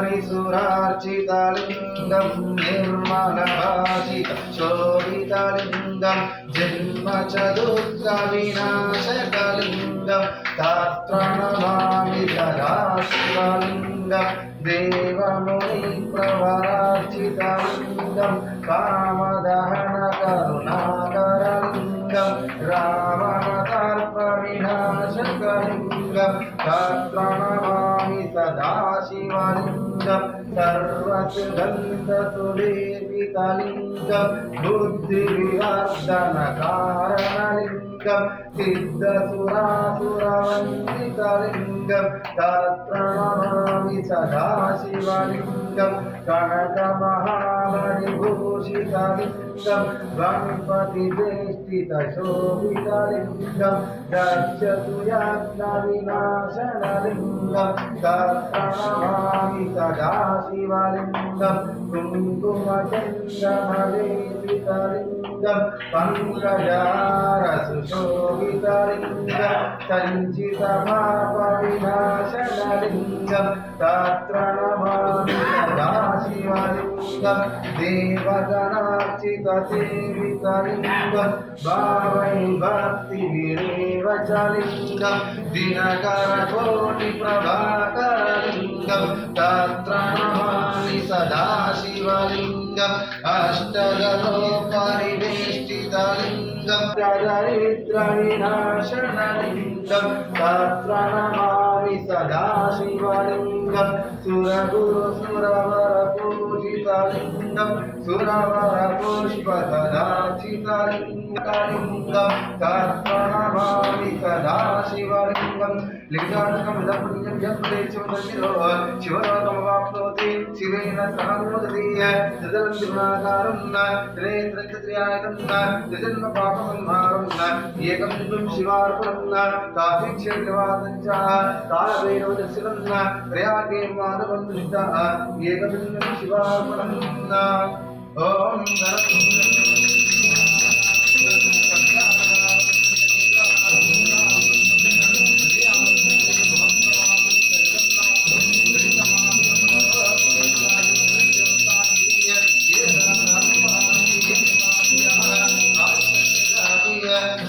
परिसुरार्चितलिङ्गं निर्मलभाषित शोभितलिङ्गं जन्मचतुर्थविनाशकलिङ्गं तत्र नमामि सदा शिवलिङ्गं देवमुनिप्रवरार्चितलिङ्गं कामदहनकरुणाकरलिङ्गं रावणदर्पविनाशकलिङ्गं तत्र नमामि सदा शिवलिङ्गं सर्वसुगन्धसुलेपितलिङ्गं बुद्धिविवर्धनकारणलिङ्गं सिद्धसुरासुरवन्दितलिङ्गं तत्र नमामि सदा शिवलिङ्गं कनकमहामणिभूषितलिङ्गं गणपतिवेष्टितशोभितलिङ्गं गच्छतु यज्ञविनाशनलिङ्गं तत्र नमामि सदा शिवलिङ्गं कुङ्कुमचन्द्रमलेपितलिङ्गं पङ्कजारसुशोभितलिङ्गं सञ्चितपापविनाशनलिङ्गं तत्र नमामि सदा शिवलिङ्गं देवगणार्चितसेवितलिङ्गं भावै भक्तिभिरेव च लिङ्गं दिनकरकोटिप्रभाकरलिङ्गं तत्र नमामि सदा शिवलिङ्गम् अष्टदलोपरिवेष्टितलिङ्गं दरिद्रविनाशनलिङ्गं तत्र नमामि सदा शिवलिङ्गं सुरगुरुसुरवरपूजितलिङ्गं सुरवरपुष्पसदाचितलिङ्गं तत्र नमामि सदा शिवलिङ्गं लिङ्गात्मकं इदं जपदेशमन्दिरो शिवलोकमवाप्नोति शिवेन सह मोदति तदं दिवाकारं त्रेत्रयत्रयायतं त्रिजन्मपापसंहारं एकं दिव्यं शिवार्पणं काशीक्षेत्रवासं च कालभैरवदर्शनं प्रयागे माधवं दृष्टा एकदिव्यं शिवार्पणं ॐ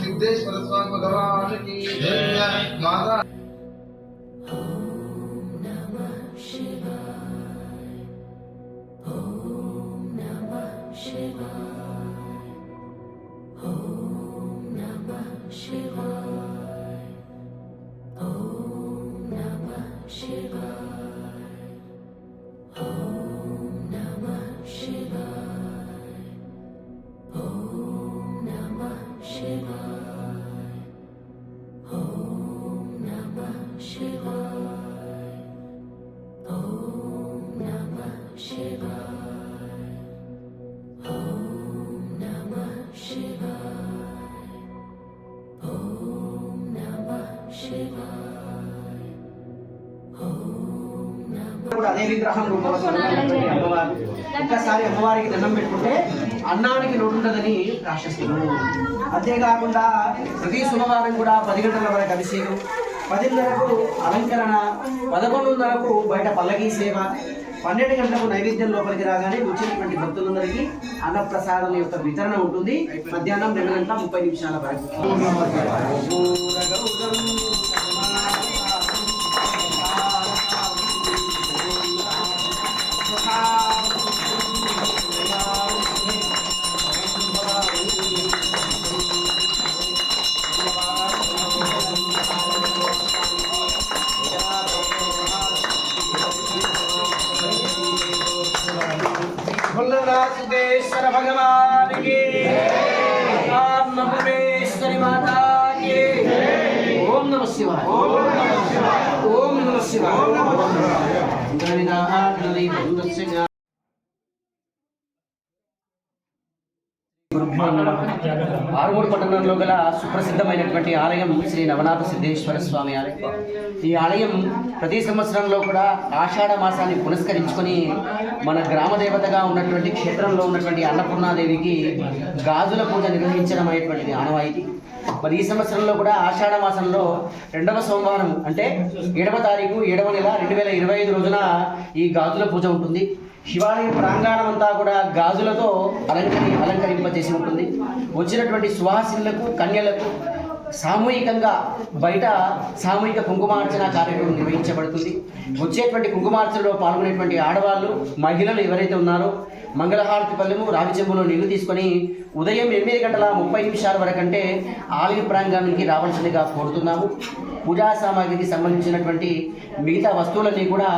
सिद्धेश्वर स्वामी भगवान की जय माता అదే విగ్రహం అమ్మవారు ఒక్కసారి అమ్మవారికి దండం పెట్టుకుంటే అన్నానికి లోటు ఉంటుందని ప్రాశిస్తున్నాను. అంతేకాకుండా ప్రతి సోమవారం కూడా 10 గంటల వరకు అభిషేకం, 10:30కు అలంకరణ, 11:30కు బయట పల్లకీ సేవ, 12 గంటలకు నైవేద్యం లోపలికి రాగానే వచ్చినటువంటి భక్తులందరికీ అన్నప్రసాదం యొక్క వితరణ ఉంటుంది. మధ్యాహ్నం 2:30 వరకు. सिद्धेश्वर भगवान की अन्नपूर्णेश्वरी माता की ओम नमः शिवाय ओम नमः शिवाय ओम नमः शिवाय ఆరుమూరు పట్టణంలో గల సుప్రసిద్ధమైనటువంటి ఆలయం శ్రీ నవనాథ సిద్ధేశ్వర స్వామి ఆలయం. ఈ ఆలయం ప్రతి సంవత్సరంలో కూడా ఆషాఢ మాసాన్ని పురస్కరించుకొని మన గ్రామ దేవతగా ఉన్నటువంటి క్షేత్రంలో ఉన్నటువంటి అన్నపూర్ణాదేవికి గాజుల పూజ నిర్వహించడం అనేటువంటిది ఆనవాయితీ. మరి ఈ సంవత్సరంలో కూడా ఆషాఢ మాసంలో 2వ సోమవారం అంటే 7వ తారీఖు 7వ నెల 2025 రోజున ఈ గాజుల పూజ ఉంటుంది. శివాలయ ప్రాంగణం అంతా కూడా గాజులతో అలంకరింపజేసి ఉంటుంది. వచ్చినటువంటి సువాసినులకు కన్యలకు సామూహికంగా బయట సామూహిక కుంకుమార్చన కార్యక్రమం నిర్వహించబడుతుంది. వచ్చేటువంటి కుంకుమార్చనలో పాల్గొనేటువంటి ఆడవాళ్ళు మహిళలు ఎవరైతే ఉన్నారో మంగళహారతి పల్లెము రావి చెంబులో నీళ్లు తీసుకొని ఉదయం 8:30 వరకంటే ఆలయ ప్రాంగణానికి రావాల్సిందిగా కోరుతున్నాము. పూజా సామాగ్రికి సంబంధించినటువంటి మిగతా వస్తువులన్నీ కూడా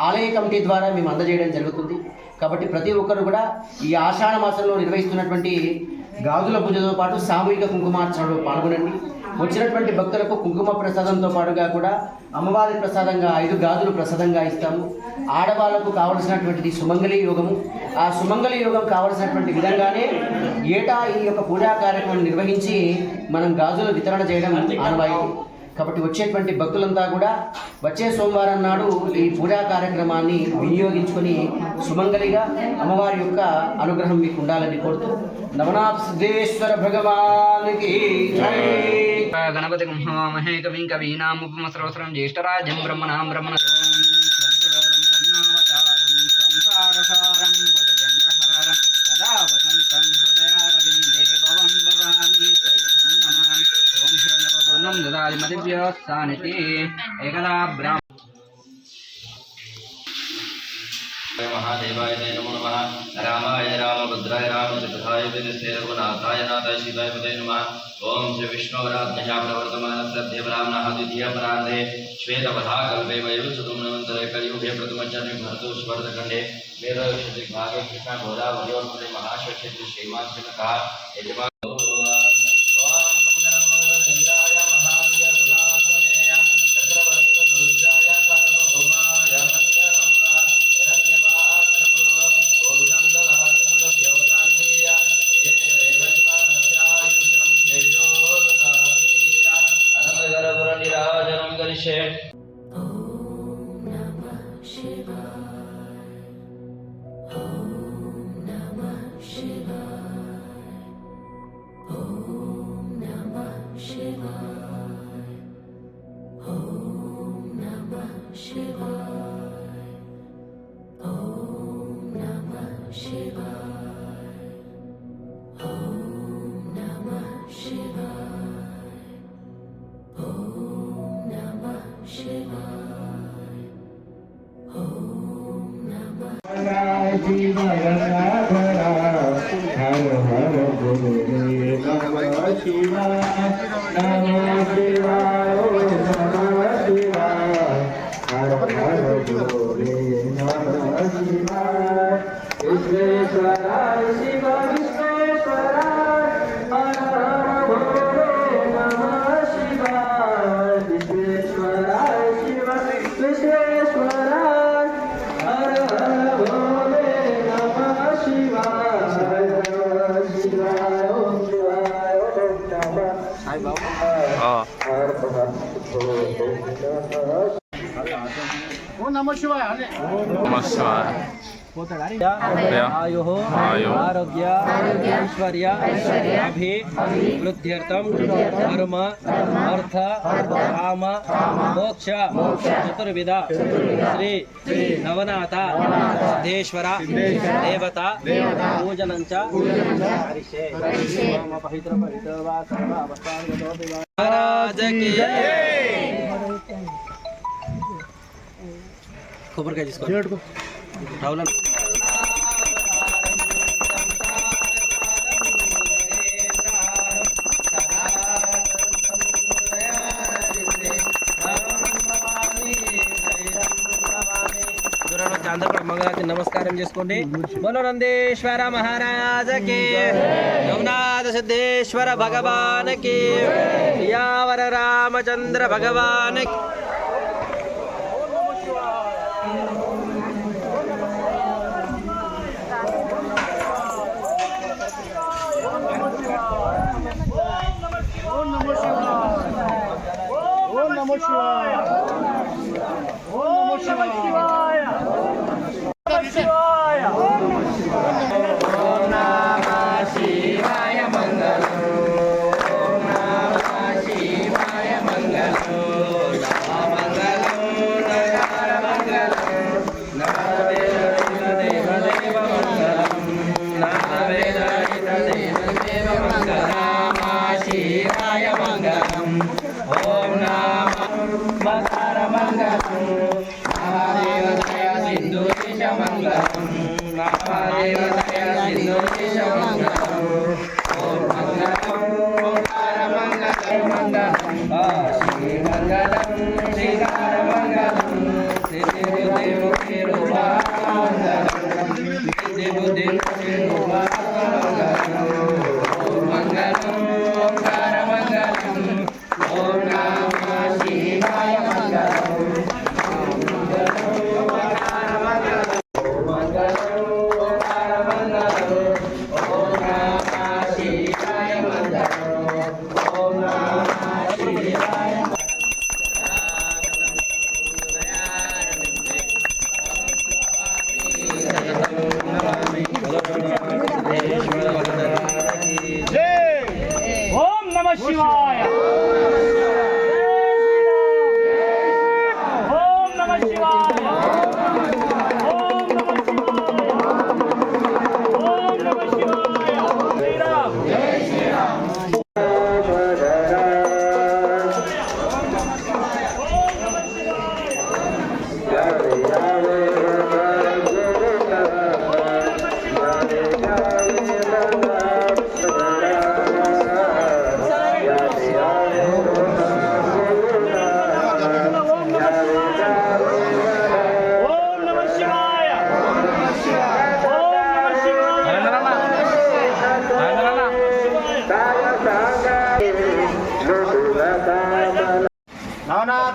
ఆలయ కమిటీ ద్వారా మేము అందజేయడం జరుగుతుంది. కాబట్టి ప్రతి ఒక్కరు కూడా ఈ ఆషాఢ మాసంలో నిర్వహిస్తున్నటువంటి గాజుల పూజతో పాటు సామూహిక కుంకుమార్చనలో పాల్గొనండి. వచ్చినటువంటి భక్తులకు కుంకుమ ప్రసాదంతో పాటుగా కూడా అమ్మవారి ప్రసాదంగా 5 గాజులు ప్రసాదంగా ఇస్తాము. ఆడవాళ్లకు కావలసినటువంటిది సుమంగళి యోగము. ఆ సుమంగళి యోగం కావలసినటువంటి విధంగానే ఏటా ఈ యొక్క పూజా కార్యక్రమం నిర్వహించి మనం గాజుల వితరణ చేయడం ఆనవాయితీ. కాబట్టి వచ్చేటువంటి భక్తులంతా కూడా వచ్చే సోమవారం నాడు ఈ పూజా కార్యక్రమాన్ని వినియోగించుకొని సుమంగళిగా అమ్మవారి యొక్క అనుగ్రహం మీకు ఉండాలని కోరుతూ నవనాథ సిద్ధేశ్వర భగవానికి గణపతి మహామహే కవిం కవీనాముపమస్రవస్రం జ్యేష్ఠరాజం బ్రహ్మణాం బ్రహ్మణ एकदा ब्राह्मण महादेवाय नमो नमः रामाय रामभद्राय रामचन्द्राय वेदस्ते रघुनाथाय नाथाय शिवाय पदे नमः ओम श्री विष्णुवराध्याया प्रवर्तमानस्य देवरामनः द्वितीयपरार्धे श्वेतपथाकल्पे वयोसुतुमनन्तरे कलियुगे प्रथमचन्द्रे भरतोष्वर्धखण्डे वेदक्षेत्रभागे कृष्णगोदावर्योर्मध्ये महाश्वेक्षेत्रे श्रीमान् यजमान नमः शिवाय आयुः आरोग्य ऐश्वर्य अभिवृद्ध्यर्थं धर्म अर्थ काम मोक्ष चतुर्विध श्री नवनाथ सिद्धेश्वर देवता पूजनं च करिष्ये। पवित्र महाराज की కొబ్బరికాయ తీసుకో రావుల అందరూ మంగళారతి నమస్కారం చేసుకోండి. బోలో నందేశ్వర మహారాజ్ కి, నవనాథ సిద్ధేశ్వర భగవాన్ కి, యావర రామచంద్ర భగవాన్ కి.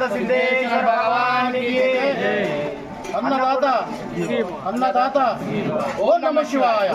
सिद्धेश्वर भगवान की जय। अन्नदाता ओम नमः शिवाय।